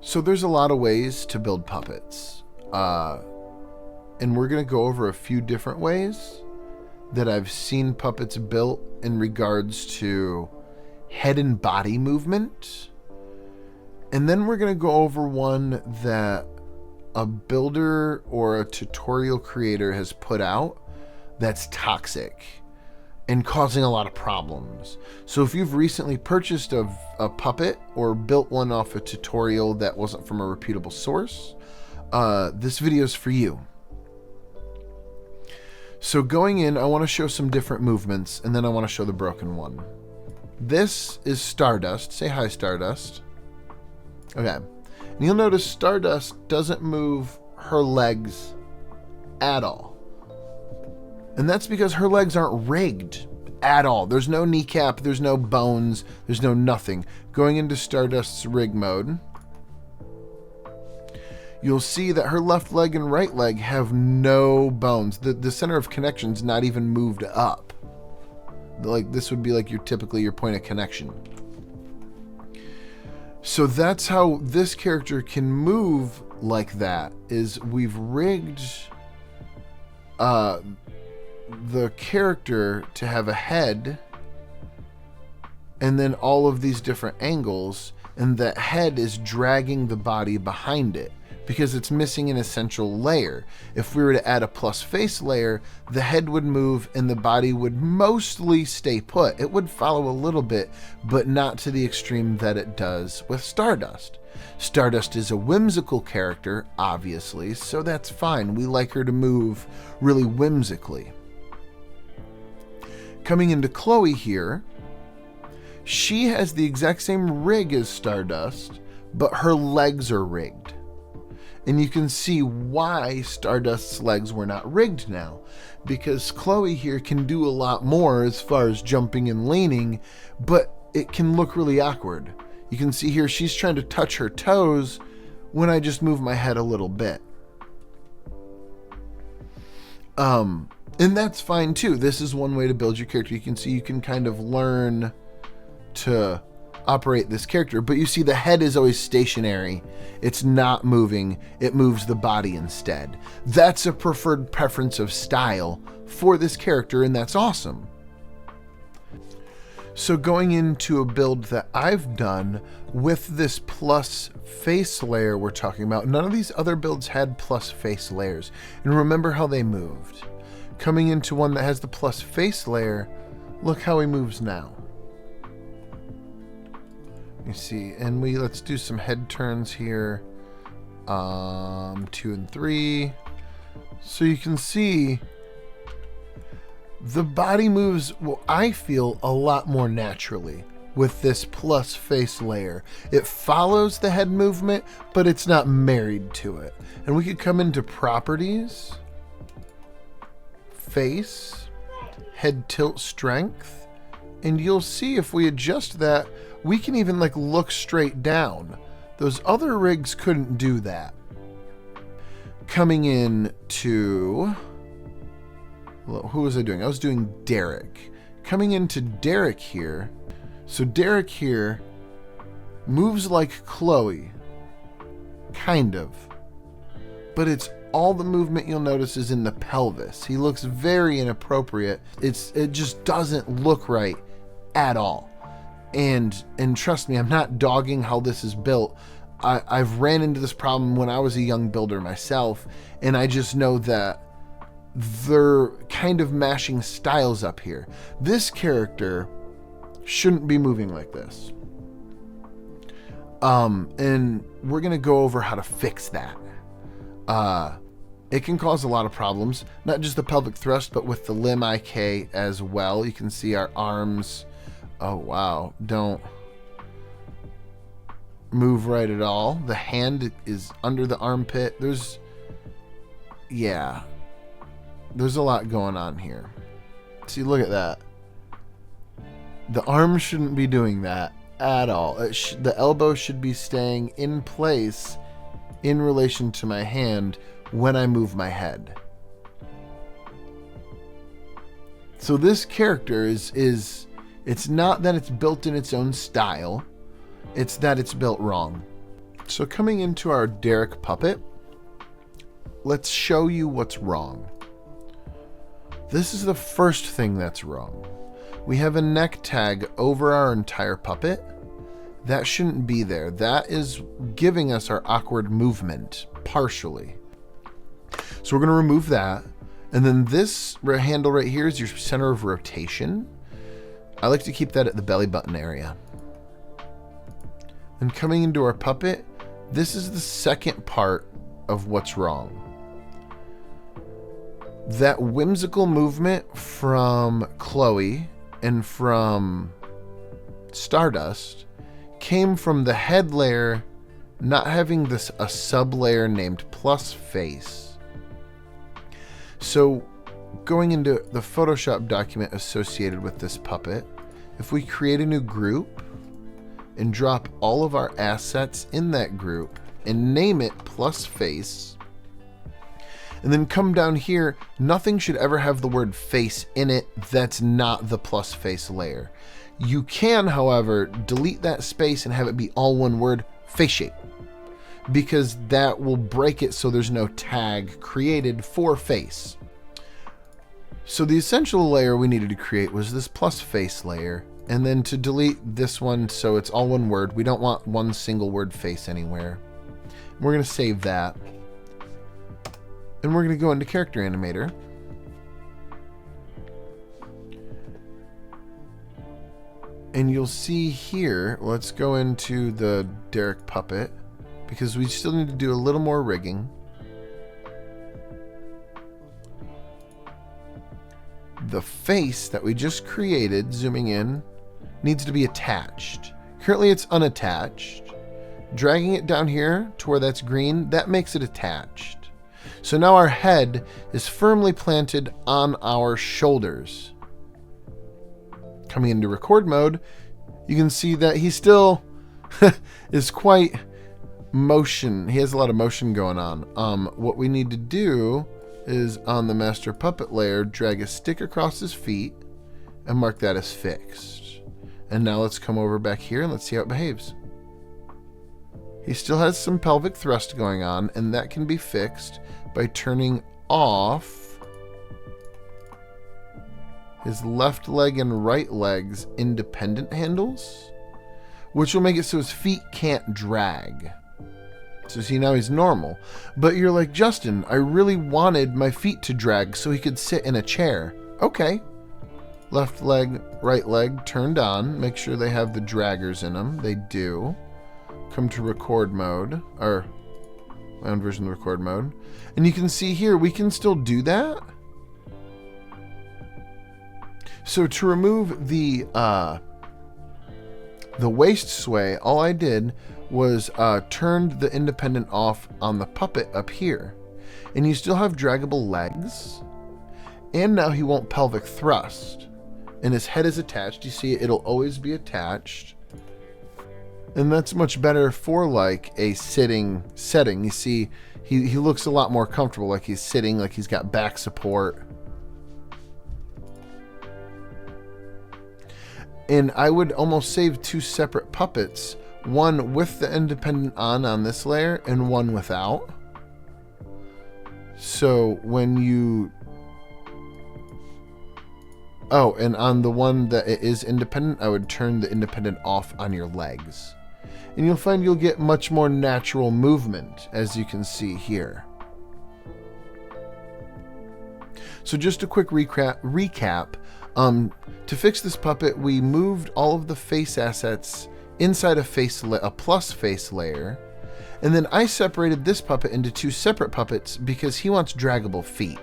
So there's a lot of ways to build puppets. And we're going to go over a few different ways that I've seen puppets built in regards to head and body movement. And then we're going to go over one that a builder or a tutorial creator has put out that's toxic and causing a lot of problems. So if you've recently purchased a puppet or built one off a tutorial that wasn't from a reputable source, this video is for you. So going in, I want to show some different movements, and then I want to show the broken one. This is Stardust. Say hi, Stardust. Okay. And you'll notice Stardust doesn't move her legs at all. And that's because her legs aren't rigged at all. There's no kneecap, there's no bones, there's no nothing. Going into Stardust's rig mode, you'll see that her left leg and right leg have no bones. The center of connection's not even moved up. Like this would be like typically your point of connection. So that's how this character can move like that, is we've rigged the character to have a head and then all of these different angles, and that head is dragging the body behind it because it's missing an essential layer. If we were to add a plus face layer, the head would move and the body would mostly stay put. It would follow a little bit, but not to the extreme that it does with Stardust. Stardust is a whimsical character, obviously, so that's fine. We like her to move really whimsically. Coming into Chloe here, she has the exact same rig as Stardust, but her legs are rigged. And you can see why Stardust's legs were not rigged now, because Chloe here can do a lot more as far as jumping and leaning, but it can look really awkward. You can see here she's trying to touch her toes when I just move my head a little bit. And that's fine too. This is one way to build your character. You can see you can kind of learn to operate this character, but you see the head is always stationary. It's not moving. It moves the body instead. That's a preferred preference of style for this character, and that's awesome. So going into a build that I've done with this plus face layer we're talking about, none of these other builds had plus face layers. And remember how they moved. Coming into one that has the plus face layer, look how he moves now. You see, and let's do some head turns here. 2 and 3. So you can see the body moves, well, I feel, a lot more naturally with this plus face layer. It follows the head movement, but it's not married to it. And we could come into properties, face, head tilt strength, and you'll see if we adjust that, we can even look straight down. Those other rigs couldn't do that. Coming in to, well, who was I doing? I was doing Derek. Coming into Derek here. So Derek here moves like Chloe, kind of, but it's all the movement you'll notice is in the pelvis. He looks very inappropriate. It just doesn't look right at all. And trust me, I'm not dogging how this is built. I've ran into this problem when I was a young builder myself, and I just know that they're kind of mashing styles up here. This character shouldn't be moving like this. And we're going to go over how to fix that. It can cause a lot of problems, not just the pelvic thrust, but with the limb IK as well. You can see our arms, oh wow, don't move right at all. The hand is under the armpit. There's a lot going on here. See, look at that. The arm shouldn't be doing that at all. The elbow should be staying in place in relation to my hand when I move my head. So this character is it's not that it's built in its own style, it's that it's built wrong. So coming into our Derek puppet, let's show you what's wrong. This is the first thing that's wrong. We have a neck tag over our entire puppet. That shouldn't be there. That is giving us our awkward movement, partially. So we're going to remove that. And then this handle right here is your center of rotation. I like to keep that at the belly button area. And coming into our puppet, this is the second part of what's wrong. That whimsical movement from Chloe and from Stardust came from the head layer not having a sub layer named plus face. So going into the Photoshop document associated with this puppet, if we create a new group and drop all of our assets in that group and name it plus face, and then come down here, nothing should ever have the word face in it that's not the plus face layer. You can, however, delete that space and have it be all one word, face shape, because that will break it so there's no tag created for face. So the essential layer we needed to create was this plus face layer, and then to delete this one so it's all one word. We don't want one single word face anywhere. We're going to save that. And we're going to go into Character Animator. And you'll see here, let's go into the Derek puppet, because we still need to do a little more rigging. The face that we just created, zooming in, needs to be attached. Currently it's unattached. Dragging it down here to where that's green, that makes it attached. So now our head is firmly planted on our shoulders. Coming into record mode, you can see that he still is quite motion. He has a lot of motion going on. What we need to do is on the master puppet layer, drag a stick across his feet and mark that as fixed. And now let's come over back here and let's see how it behaves. He still has some pelvic thrust going on, and that can be fixed by turning off his left leg and right leg's independent handles, which will make it so his feet can't drag. So see, now he's normal. But you're like, Justin, I really wanted my feet to drag so he could sit in a chair. Okay. Left leg, right leg turned on. Make sure they have the draggers in them. They do. Come to record mode, or my own version of the record mode. And you can see here, we can still do that. So to remove the waist sway, all I did was turned the independent off on the puppet up here. And you still have draggable legs. And now he won't pelvic thrust. And his head is attached. You see, it'll always be attached. And that's much better for like a sitting setting. You see, he looks a lot more comfortable, like he's sitting, like he's got back support. And I would almost save two separate puppets, one with the independent on this layer and one without. So when you... Oh, and on the one that it is independent, I would turn the independent off on your legs. And you'll find you'll get much more natural movement, as you can see here. So just a quick recap. To fix this puppet, we moved all of the face assets inside a plus face layer. And then I separated this puppet into two separate puppets because he wants draggable feet.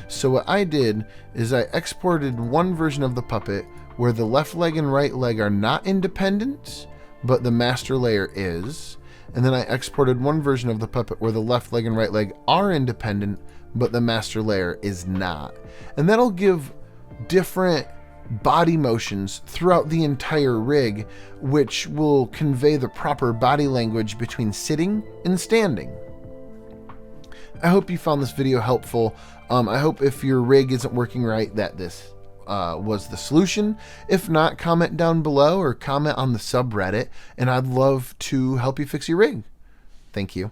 So what I did is I exported one version of the puppet where the left leg and right leg are not independent, but the master layer is. And then I exported one version of the puppet where the left leg and right leg are independent, but the master layer is not. And that'll give different body motions throughout the entire rig, which will convey the proper body language between sitting and standing. I hope you found this video helpful. I hope if your rig isn't working right that this was the solution. If not, comment down below or comment on the subreddit, and I'd love to help you fix your rig. Thank you.